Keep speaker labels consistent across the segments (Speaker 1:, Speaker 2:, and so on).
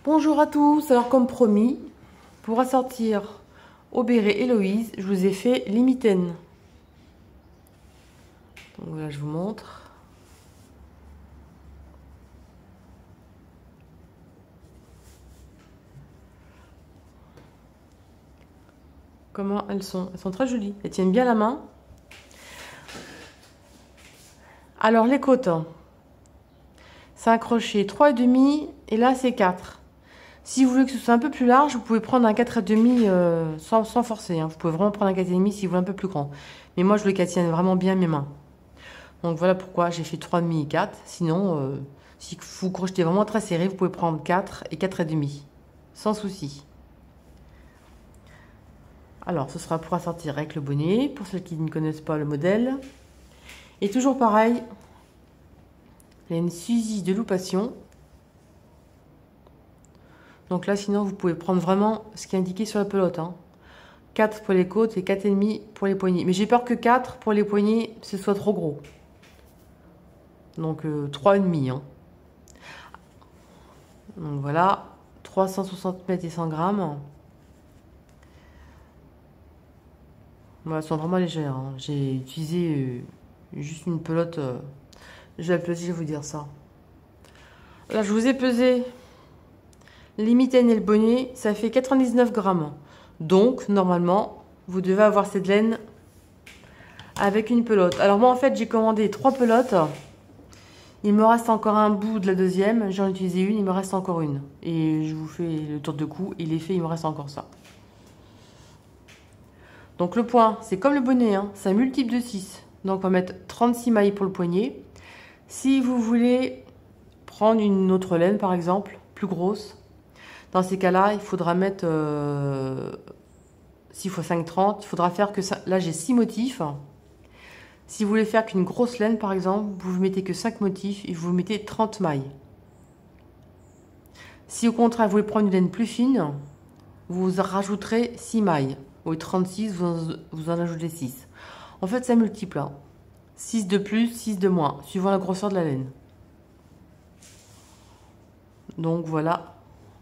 Speaker 1: Bonjour à tous, alors comme promis, pour assortir au béret Héloïse, je vous ai fait l'imitaine. Donc voilà, je vous montre. Comment elles sont très jolies, elles tiennent bien la main. Alors les côtes, c'est un crochet 3,5 et là c'est 4. Si vous voulez que ce soit un peu plus large, vous pouvez prendre un 4,5 sans forcer. Hein. Vous pouvez vraiment prendre un 4,5 si vous voulez un peu plus grand. Mais moi je voulais qu'elle tienne vraiment bien mes mains. Donc voilà pourquoi j'ai fait 3,5 et 4. Sinon, si vous crochetez vraiment très serré, vous pouvez prendre 4 et 4,5. Sans souci. Alors ce sera pour assortir avec le bonnet, pour ceux qui ne connaissent pas le modèle. Et toujours pareil, il y a une suzy de loupation. Donc là sinon vous pouvez prendre vraiment ce qui est indiqué sur la pelote. Hein. 4 pour les côtes et 4,5 pour les poignets. Mais j'ai peur que 4 pour les poignets, ce soit trop gros. Donc 3,5. Hein. Donc voilà, 360 mètres et 100 grammes. Voilà, elles sont vraiment légères. Hein. J'ai utilisé juste une pelote. J'ai le plaisir de vous dire ça. Là, je vous ai pesé l'imitaine et le bonnet. Ça fait 99 grammes. Donc, normalement, vous devez avoir cette laine avec une pelote. Alors moi, en fait, j'ai commandé 3 pelotes. Il me reste encore un bout de la deuxième. J'en ai utilisé une, il me reste encore une. Et je vous fais le tour de cou. Il est fait, il me reste encore ça. Donc le point, c'est comme le bonnet, hein, c'est un multiple de 6. Donc on va mettre 36 mailles pour le poignet. Si vous voulez prendre une autre laine, par exemple, plus grosse, dans ces cas-là, il faudra mettre 6 x 5, 30. Il faudra faire que ça. Là, j'ai 6 motifs. Si vous voulez faire qu'une grosse laine, par exemple, vous ne mettez que 5 motifs et vous mettez 30 mailles. Si au contraire, vous voulez prendre une laine plus fine, vous rajouterez 6 mailles. Au 36, vous en ajoutez 6. En fait, c'est multiple. Hein. 6 de plus, 6 de moins, suivant la grosseur de la laine. Donc voilà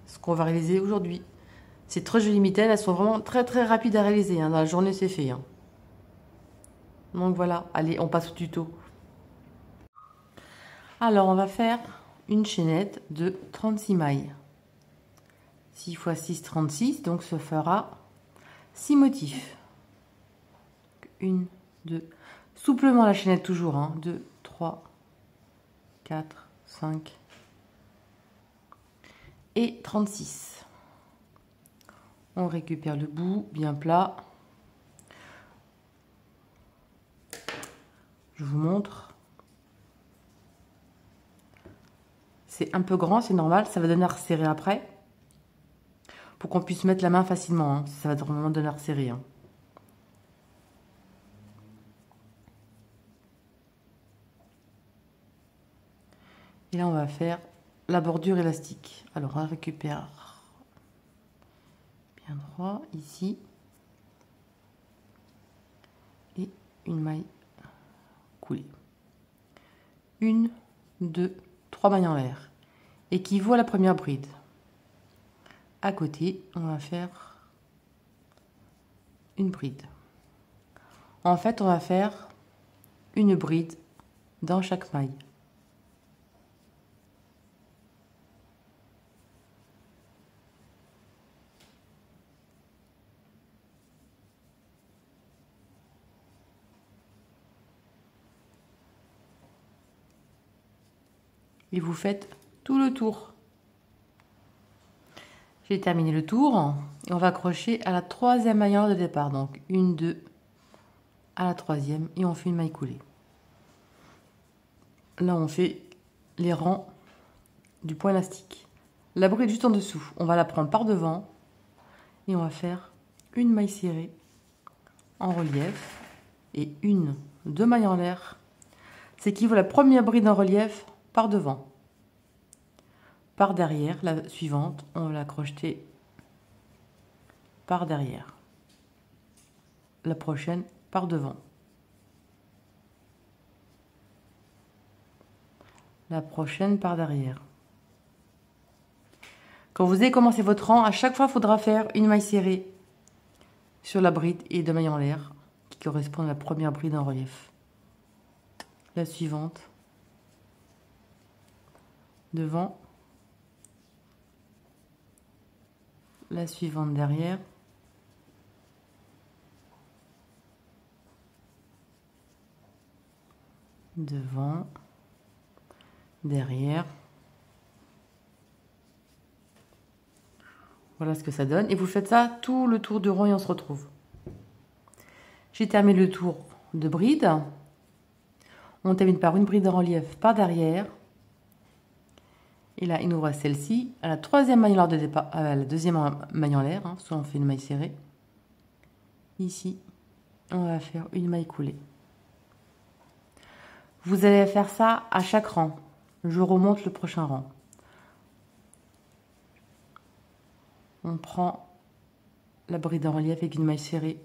Speaker 1: ce qu'on va réaliser aujourd'hui. C'est très joli mitaines, elles sont vraiment très très rapides à réaliser. Hein. Dans la journée, c'est fait. Hein. Donc voilà, allez, on passe au tuto. Alors, on va faire une chaînette de 36 mailles. 6 x 6, 36, donc ça fera 6 motifs. 1, 2, souplement la chaînette toujours, hein. 2, 3, 4, 5 et 36. On récupère le bout bien plat. Je vous montre. C'est un peu grand, c'est normal, ça va donner à resserrer après. Pour qu'on puisse mettre la main facilement, hein. Ça va vraiment donner à resserrer. Hein. Et là, on va faire la bordure élastique. Alors, on récupère bien droit ici. Et une maille coulée. 1, 2, 3 mailles en l'air. Équivaut à la première bride. À côté, on va faire une bride. En fait, on va faire une bride dans chaque maille. Et vous faites tout le tour. J'ai terminé le tour et on va accrocher à la troisième maille de départ. Donc 1, 2, à la troisième et on fait une maille coulée. Là, on fait les rangs du point élastique. La bride juste en dessous, on va la prendre par devant et on va faire une maille serrée en relief et une, 2 mailles en l'air. C'est qui vaut la première bride en relief par devant. Par derrière, la suivante, on va la crocheter par derrière. La prochaine par devant. La prochaine par derrière. Quand vous avez commencé votre rang, à chaque fois, il faudra faire une maille serrée sur la bride et 2 mailles en l'air qui correspondent à la première bride en relief. La suivante, devant, la suivante derrière, devant, derrière. Voilà ce que ça donne. Et vous faites ça tout le tour du rang et on se retrouve. J'ai terminé le tour de bride. On termine par une bride en relief par derrière. Et là, il nous reste celle-ci. À la troisième maille en l'air de départ, à la deuxième maille en l'air, soit on fait une maille serrée. Ici, on va faire une maille coulée. Vous allez faire ça à chaque rang. Je remonte le prochain rang. On prend la bride en relief avec une maille serrée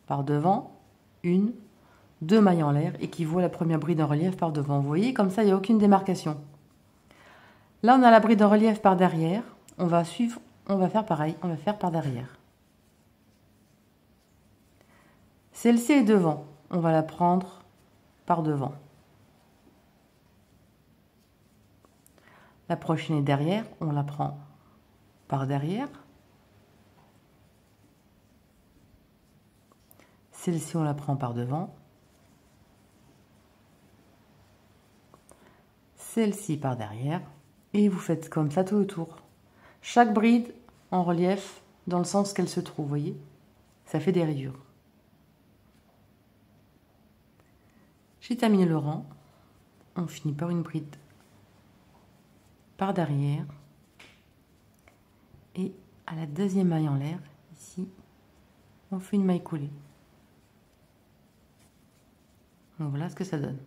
Speaker 1: par devant, une, 2 mailles en l'air équivaut à la première bride en relief par devant. Vous voyez, comme ça, il n'y a aucune démarcation. Là, on a la bride en relief par derrière. On va suivre, on va faire pareil, on va faire par derrière. Celle-ci est devant, on va la prendre par devant. La prochaine est derrière, on la prend par derrière. Celle-ci, on la prend par devant. Celle-ci par derrière. Et vous faites comme ça tout le tour. Chaque bride en relief dans le sens qu'elle se trouve, vous voyez. Ça fait des rayures. J'ai terminé le rang. On finit par une bride par derrière. Et à la deuxième maille en l'air, ici, on fait une maille coulée. Donc voilà ce que ça donne.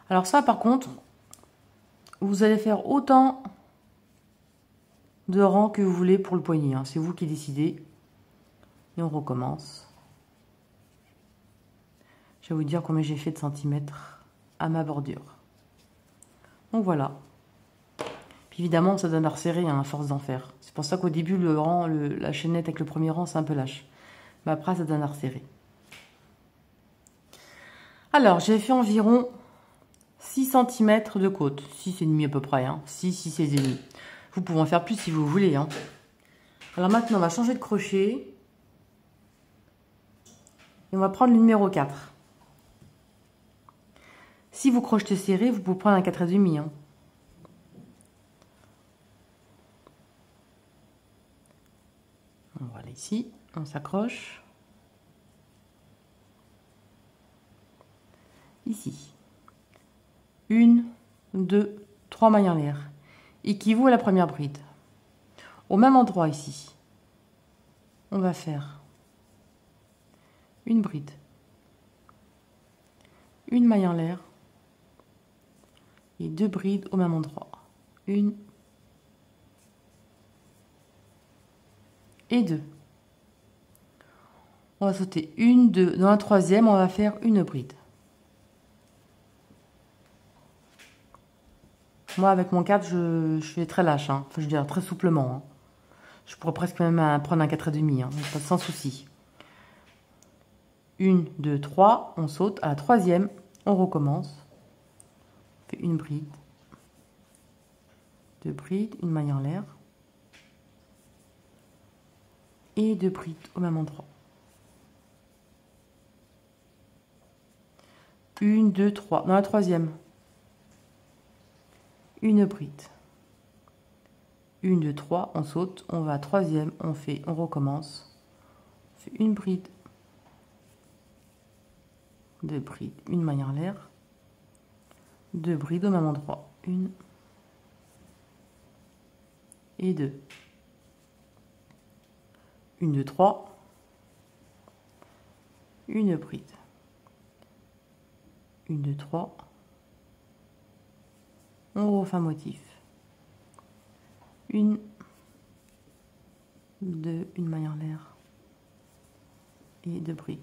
Speaker 1: Alors ça, par contre, vous allez faire autant de rangs que vous voulez pour le poignet. C'est vous qui décidez. Et on recommence. Je vais vous dire combien j'ai fait de centimètres à ma bordure. Donc voilà. Puis évidemment, ça donne à resserrer à force d'en faire. C'est pour ça qu'au début, le rang, la chaînette avec le premier rang, c'est un peu lâche. Mais après, ça donne à resserrer. Alors, j'ai fait environ 6 cm de côte. 6,5 à peu près. 6,5. Vous pouvez en faire plus si vous voulez. Alors maintenant, on va changer de crochet. Et on va prendre le numéro 4. Si vous crochetez serré, vous pouvez prendre un 4,5. Voilà, ici, on s'accroche. Ici. 1, 2, 3 mailles en l'air. Équivaut à la première bride. Au même endroit ici, on va faire une bride, une maille en l'air et 2 brides au même endroit. 1 et 2. On va sauter 1, 2. Dans la troisième, on va faire une bride. Moi, avec mon 4, je fais très lâche. Enfin, je veux dire, très souplement. Je pourrais presque même prendre un 4,5. Sans souci. 1, 2, 3. On saute. À la troisième, on recommence. On fait une bride. 2 brides. Une maille en l'air. Et 2 brides au même endroit. 1, 2, 3. Dans la troisième, une bride. 1, 2, 3, on saute, on va à troisième, on recommence. On fait une bride, 2 brides, une maille en l'air, 2 brides au même endroit. 1 et 2. 1, 2, 3. Une bride. 1, 2, 3. On refait un motif. 1, 2, une maille en l'air et 2 brides.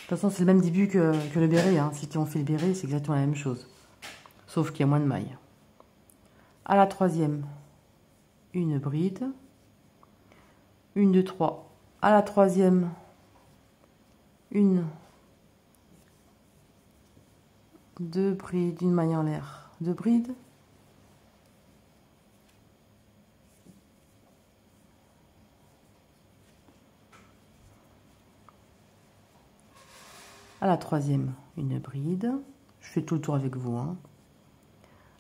Speaker 1: toute façon, c'est le même début que le béret. Hein. Si on fait le béret, c'est exactement la même chose. Sauf qu'il y a moins de mailles. À la troisième, une bride. 1, 2, 3. À la troisième, une, 2 brides, une maille en l'air, 2 brides. À la troisième, une bride. Je fais tout le tour avec vous. Hein.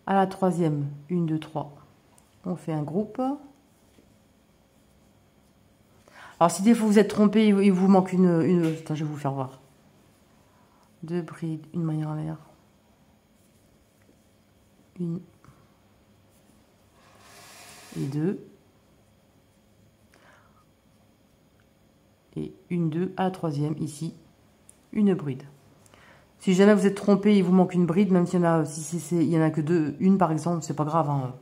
Speaker 1: À la troisième, 1, 2, 3. On fait un groupe. Alors, si des fois vous êtes trompé, il vous manque une... Attends, je vais vous faire voir. 2 brides, une maille en l'air. Une. Et 2. Et une, 2. À la troisième, ici, une bride. Si jamais vous êtes trompé, il vous manque une bride, même s'il y en a, il y en a que deux, une par exemple, c'est pas grave. Hein.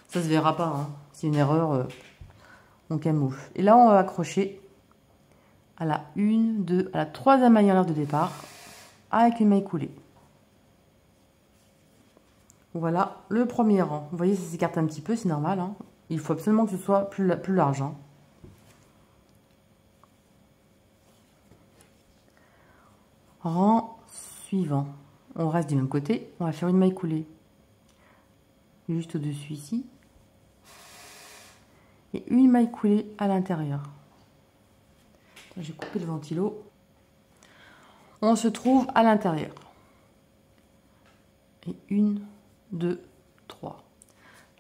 Speaker 1: Ça se verra pas. Hein. C'est une erreur, on camoufle. Et là, on va accrocher à la 1, 2, à la troisième maille en l'air de départ, avec une maille coulée. Voilà le premier rang. Vous voyez, ça s'écarte un petit peu, c'est normal. Hein. Il faut absolument que ce soit plus large. Hein. Rang suivant. On reste du même côté. On va faire une maille coulée. Juste au-dessus ici. Et une maille coulée à l'intérieur. J'ai coupé le ventilo. On se trouve à l'intérieur. Et 1, 2, 3.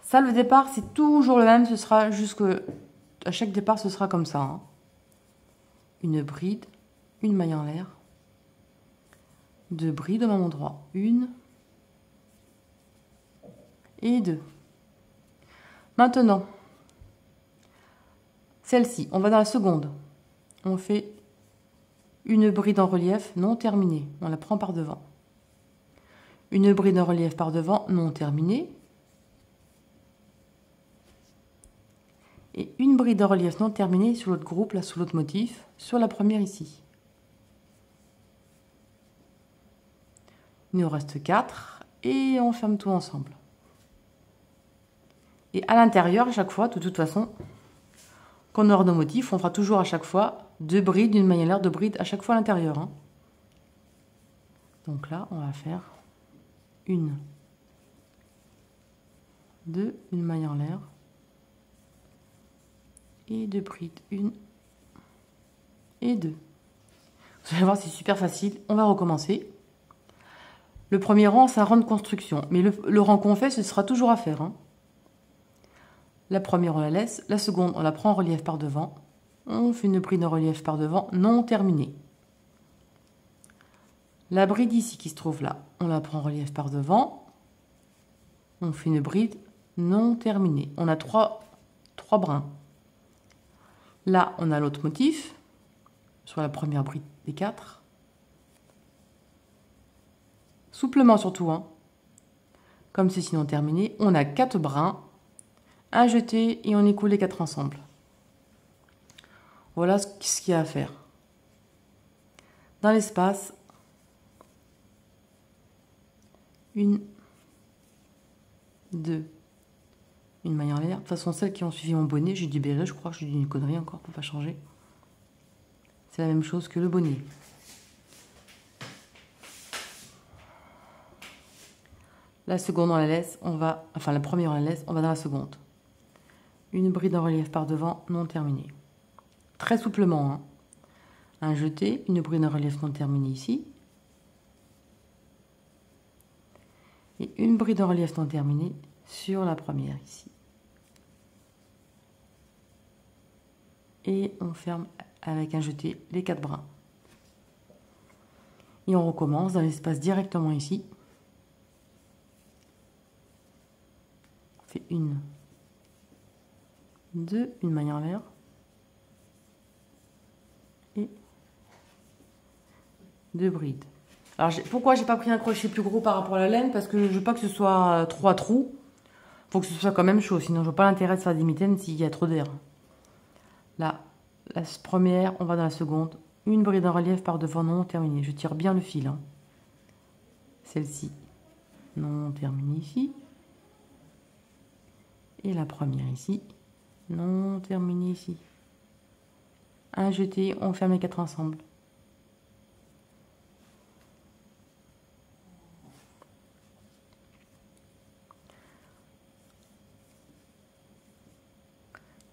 Speaker 1: Ça, le départ, c'est toujours le même. Ce sera jusque... À chaque départ, ce sera comme ça. Hein. Une bride, une maille en l'air. 2 brides au même endroit. 1 et 2. Maintenant, celle-ci, on va dans la seconde. On fait une bride en relief non terminée. On la prend par devant. Une bride en relief par devant non terminée. Et une bride en relief non terminée sur l'autre groupe, là, sur l'autre motif, sur la première ici. Il nous reste 4 et on ferme tout ensemble. Et à l'intérieur, à chaque fois, de toute façon, quand on aura nos motifs, on fera toujours à chaque fois 2 brides, une maille en l'air, 2 brides à chaque fois à l'intérieur. Hein. Donc là, on va faire 1, 2, une maille en l'air et 2 brides, 1 et 2. Vous allez voir, c'est super facile. On va recommencer. Le premier rang, c'est un rang de construction. Mais le rang qu'on fait, ce sera toujours à faire. Hein. La première, on la laisse. La seconde, on la prend en relief par devant. On fait une bride en relief par devant, non terminée. La bride ici qui se trouve là, on la prend en relief par devant. On fait une bride non terminée. On a 3 brins. Là, on a l'autre motif, sur la première bride des 4. Souplement surtout, hein. Comme c'est sinon terminé. On a 4 brins, un jeté et on écoule les 4 ensemble. Voilà ce qu'il y a à faire. Dans l'espace, 1, 2, une maille en l'air. De toute façon, celles qui ont suivi mon bonnet, j'ai du béret, je crois que j'ai dit une connerie encore pour pas changer. C'est la même chose que le bonnet. La seconde, on la laisse, enfin la première, on la laisse, on va dans la seconde. Une bride en relief par devant, non terminée. Très souplement, hein. Un jeté, une bride en relief non terminée ici. Et une bride en relief non terminée sur la première ici. Et on ferme avec un jeté les 4 brins. Et on recommence dans l'espace directement ici. On fait 1, 2, une maille en l'air. Et 2 brides. Alors pourquoi j'ai pas pris un crochet plus gros par rapport à la laine? Parce que je veux pas que ce soit 3 trous. Faut que ce soit quand même chaud, sinon je vois pas l'intérêt de faire des mitaines s'il y a trop d'air. Là, la première, on va dans la seconde. une bride en relief par devant non terminée. Je tire bien le fil, hein. Celle-ci non terminée ici. Et la première ici, non terminée ici. Un jeté, on ferme les 4 ensemble.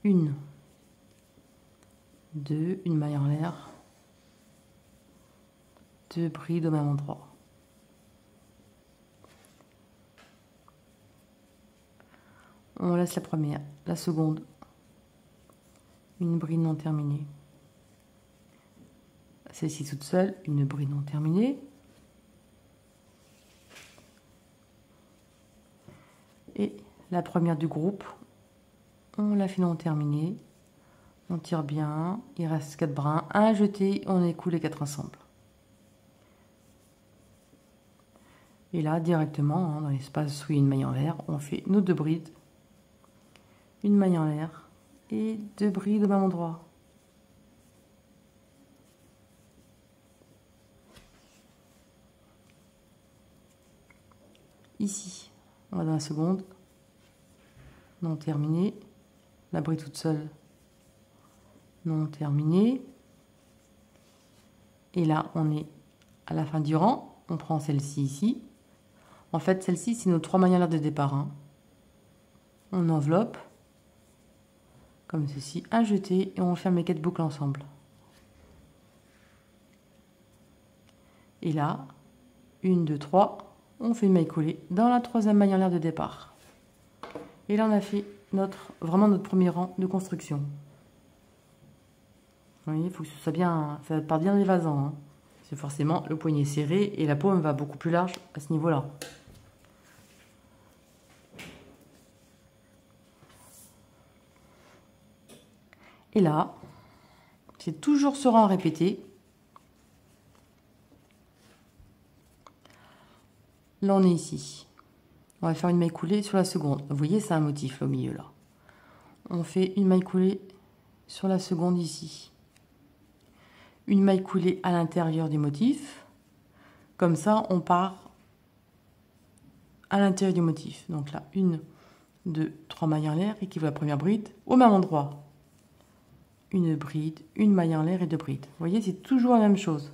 Speaker 1: Une, deux, une maille en l'air, deux brides au même endroit. On laisse la première, la seconde, une bride non terminée. Celle-ci toute seule, une bride non terminée. Et la première du groupe, on la fait non terminée. On tire bien, il reste 4 brins, un jeté, on écoule les 4 ensemble. Et là, directement, hein, dans l'espace où il y a une maille en l'air, on fait nos 2 brides, une maille en l'air et 2 brides au même endroit. Ici, on va dans la seconde, non terminée, la bride toute seule, non terminée. Et là, on est à la fin du rang, on prend celle-ci ici. En fait, celle-ci, c'est nos 3 mailles en l'air de départ, hein. On enveloppe, comme ceci, un jeté, et on ferme les 4 boucles ensemble. Et là, 1, 2, 3, on fait une maille coulée dans la 3e maille en l'air de départ. Et là, on a fait vraiment notre premier rang de construction. Vous voyez, il faut que ce soit bien, ça part bien évasant, hein. C'est forcément le poignet serré et la paume va beaucoup plus large à ce niveau-là. Et là, c'est toujours ce rang à répéter. Là, on est ici. On va faire une maille coulée sur la seconde. Vous voyez, c'est un motif là, au milieu là. On fait une maille coulée sur la seconde ici. Une maille coulée à l'intérieur du motif. Comme ça, on part à l'intérieur du motif. Donc là, 1, 2, 3 mailles en l'air, équivaut à la première bride, au même endroit. Une bride, une maille en l'air et 2 brides. Vous voyez, c'est toujours la même chose.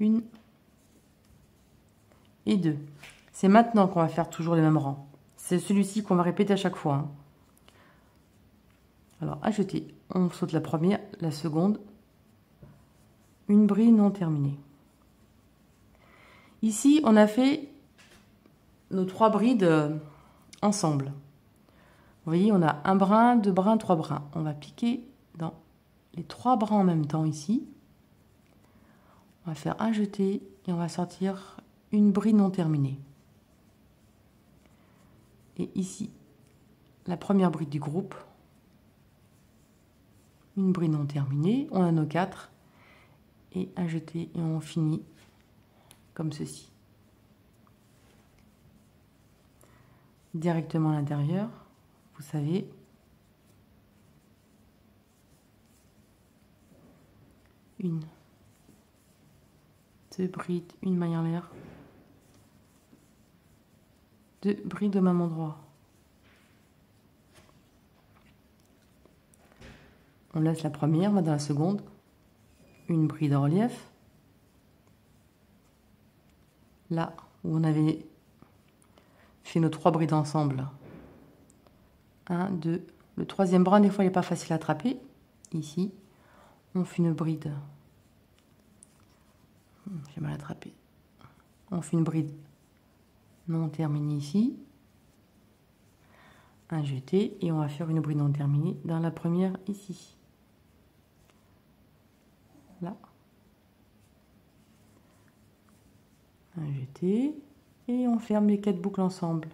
Speaker 1: 1 et 2. C'est maintenant qu'on va faire toujours les mêmes rangs. C'est celui-ci qu'on va répéter à chaque fois, hein. Alors, à jeter, on saute la première, la seconde, une bride non terminée. Ici, on a fait nos 3 brides ensemble. Vous voyez, on a un brin, 2 brins, 3 brins. On va piquer dans les 3 brins en même temps ici. On va faire un jeté et on va sortir une bride non terminée. Et ici, la première bride du groupe, une bride non terminée, on a nos 4 et un jeté et on finit comme ceci. Directement à l'intérieur, vous savez. Une, 2 brides, une maille en l'air, 2 brides au même endroit. On laisse la première, on va dans la seconde, une bride en relief. Là où on avait fait nos 3 brides ensemble. 1, 2, le 3e brin, des fois, il n'est pas facile à attraper. Ici, on fait une bride. J'ai mal attrapé. On fait une bride non terminée ici. Un jeté et on va faire une bride non terminée dans la première ici. Là. Un jeté et on ferme les 4 boucles ensemble.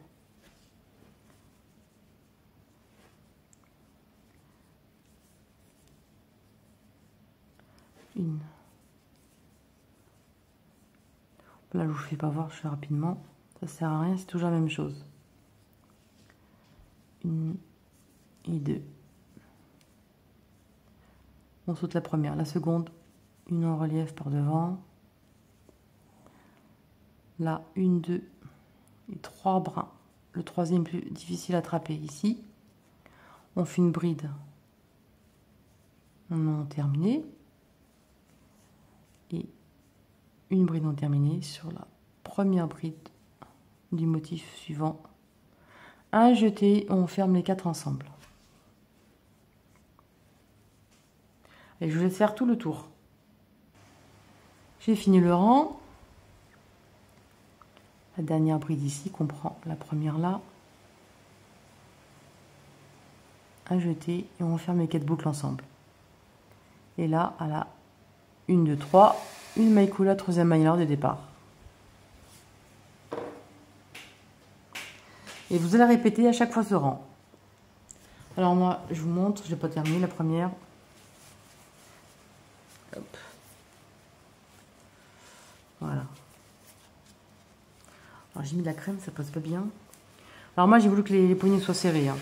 Speaker 1: Une. Là, je vous fais pas voir, je fais rapidement. Ça sert à rien, c'est toujours la même chose. 1 et 2. On saute la première, la seconde, une en relief par devant. Là, une, deux et trois brins. Le troisième plus difficile à attraper ici. On fait une bride. Non terminée. Et une bride non terminée sur la première bride du motif suivant. Un jeté, on ferme les 4 ensemble. Et je vais faire tout le tour. J'ai fini le rang. La dernière bride ici comprend la première là. Un jeté et on ferme les 4 boucles ensemble. Et là, à la 1, 2, 3, une maille coulée à troisième maillard de départ. Et vous allez répéter à chaque fois ce rang. Alors moi, je vous montre, je n'ai pas terminé la première. Hop. Voilà. Alors j'ai mis de la crème, ça passe pas bien. Alors moi, j'ai voulu que les poignées soient serrées. Hein.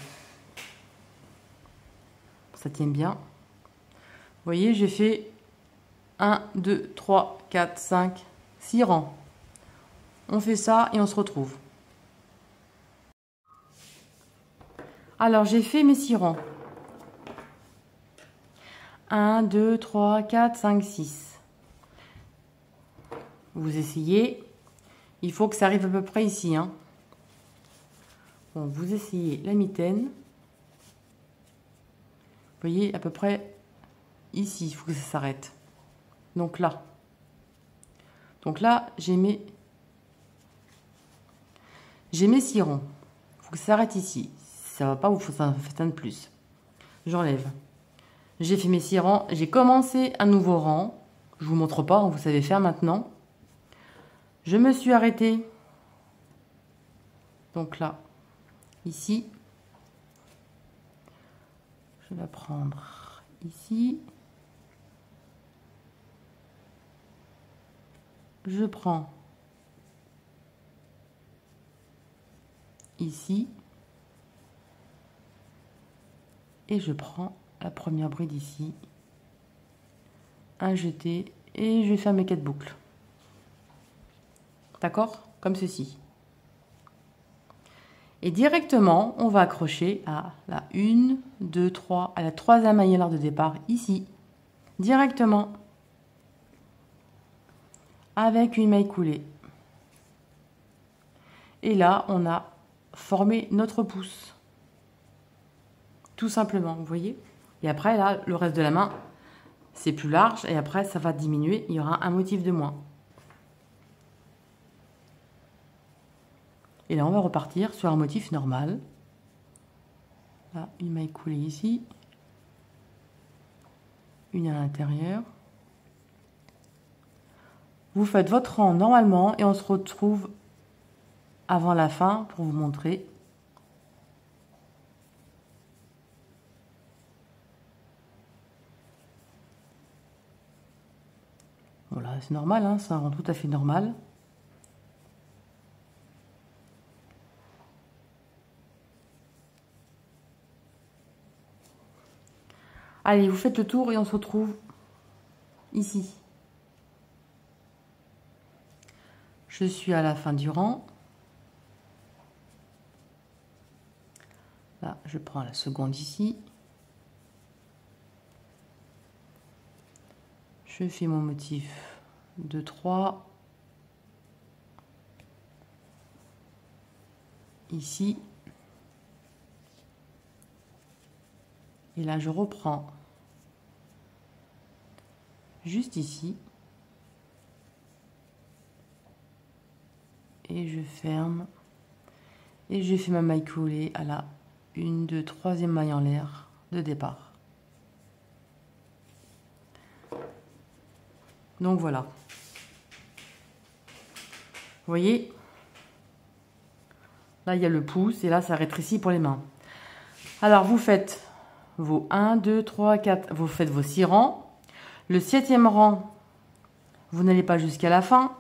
Speaker 1: Ça tient bien. Vous voyez, j'ai fait 1, 2, 3, 4, 5, 6 rangs. On fait ça et on se retrouve. Alors, j'ai fait mes 6 rangs. 1, 2, 3, 4, 5, 6. Vous essayez. Il faut que ça arrive à peu près ici. Hein. Bon, vous essayez la mitaine. Vous voyez, à peu près ici, il faut que ça s'arrête. Donc là. Donc là, j'ai mes 6 rangs. Il faut que ça s'arrête ici. Si ça ne va pas, vous faites un de plus. J'enlève. J'ai fait mes 6 rangs. J'ai commencé un nouveau rang. Je ne vous montre pas, vous savez faire maintenant. Je me suis arrêtée. Donc là, ici. Je vais la prendre ici. Je prends ici. Et je prends la première bride ici. Un jeté. Et je vais faire mes 4 boucles. D'accord? Comme ceci. Et directement, on va accrocher à la 1, 2, 3, à la troisième maillard de départ, ici. Directement. Avec une maille coulée. Et là, on a formé notre pouce. Tout simplement, vous voyez? Et après, là, le reste de la main, c'est plus large. Et après, ça va diminuer. Il y aura un motif de moins. Et là, on va repartir sur un motif normal. Là, une maille coulée ici. Une à l'intérieur. Vous faites votre rang normalement et on se retrouve avant la fin pour vous montrer. Voilà, c'est normal, hein, c'est un rang tout à fait normal. Allez, vous faites le tour et on se retrouve ici. Je suis à la fin du rang. Là, je prends la seconde ici. Je fais mon motif de 3. Ici. Et là, je reprends juste ici. Et je ferme. Et je fais ma maille coulée à la 1, 2, 3e maille en l'air de départ. Donc voilà. Vous voyez? Là, il y a le pouce et là, ça rétrécit pour les mains. Alors, vous faites vos 1, 2, 3, 4, vous faites vos 6 rangs. Le 7e rang, vous n'allez pas jusqu'à la fin.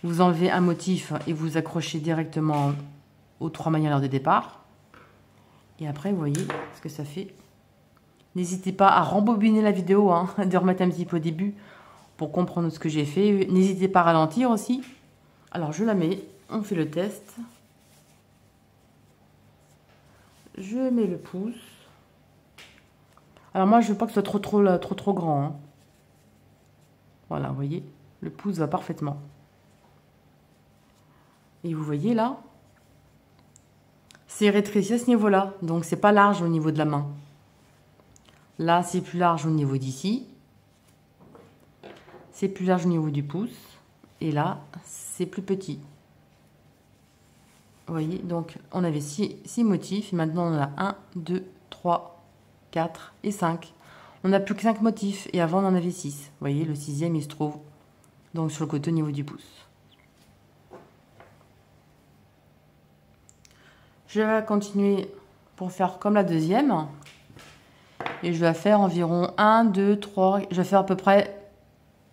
Speaker 1: Vous enlevez un motif et vous accrochez directement aux 3 mailles à l'heure de départ. Et après, vous voyez ce que ça fait. N'hésitez pas à rembobiner la vidéo, hein, de remettre un petit peu au début pour comprendre ce que j'ai fait. N'hésitez pas à ralentir aussi. Alors je la mets, on fait le test. Je mets le pouce. Alors moi je veux pas que ce soit trop grand, hein. Voilà, vous voyez, le pouce va parfaitement. Et vous voyez là, c'est rétréci à ce niveau-là, donc c'est pas large au niveau de la main. Là, c'est plus large au niveau d'ici. C'est plus large au niveau du pouce. Et là, c'est plus petit. Vous voyez, donc on avait 6 motifs. Et maintenant, on en a 1, 2, 3, 4 et 5. On n'a plus que 5 motifs. Et avant, on en avait 6. Vous voyez, le 6e, il se trouve donc sur le côté au niveau du pouce. Je vais continuer pour faire comme la deuxième. Et je vais faire environ 1, 2, 3... Je vais faire à peu près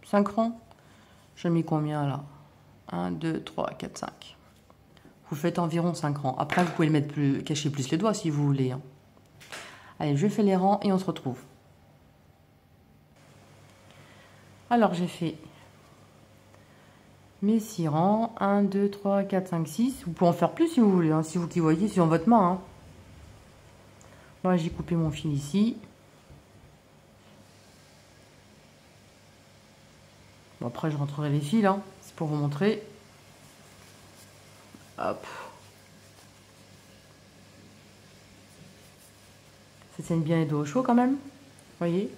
Speaker 1: 5 rangs. J'ai mis combien là? 1, 2, 3, 4, 5. Vous faites environ 5 rangs. Après, vous pouvez le mettre plus, cacher plus les doigts si vous voulez, hein. Allez, je fais les rangs et on se retrouve. Alors, j'ai fait mes 6 rangs. 1, 2, 3, 4, 5, 6. Vous pouvez en faire plus si vous voulez, hein, si vous qui voyez sur votre main, hein. Moi, j'ai coupé mon fil ici. Bon, après, je rentrerai les fils, hein. C'est pour vous montrer. Hop. Ça tienne bien les doigts au chaud quand même. Vous voyez.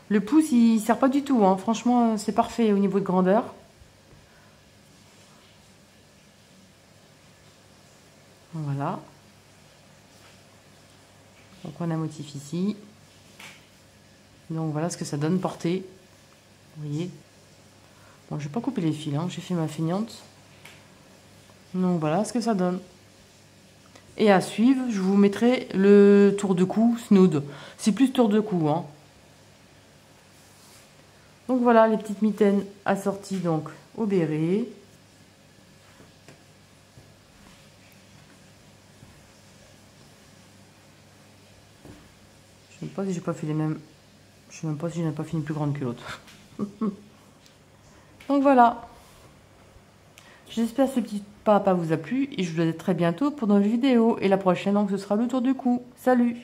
Speaker 1: Le pouce, il sert pas du tout, hein. Franchement, c'est parfait au niveau de grandeur. Voilà. Donc on a un motif ici. Donc voilà ce que ça donne portée. Vous voyez. Bon, je vais pas couper les fils, hein. J'ai fait ma feignante. Donc voilà ce que ça donne. Et à suivre, je vous mettrai le tour de cou snood. C'est plus tour de cou, hein. Donc voilà les petites mitaines assorties donc au béret. Je ne sais pas si j'ai pas fait les mêmes. Je sais même pas si j'en ai pas fait une plus grande que l'autre. Donc voilà. J'espère que ce petit pas vous a plu et je vous dis à très bientôt pour une nouvelle vidéo. Et la prochaine, donc ce sera le tour du cou. Salut!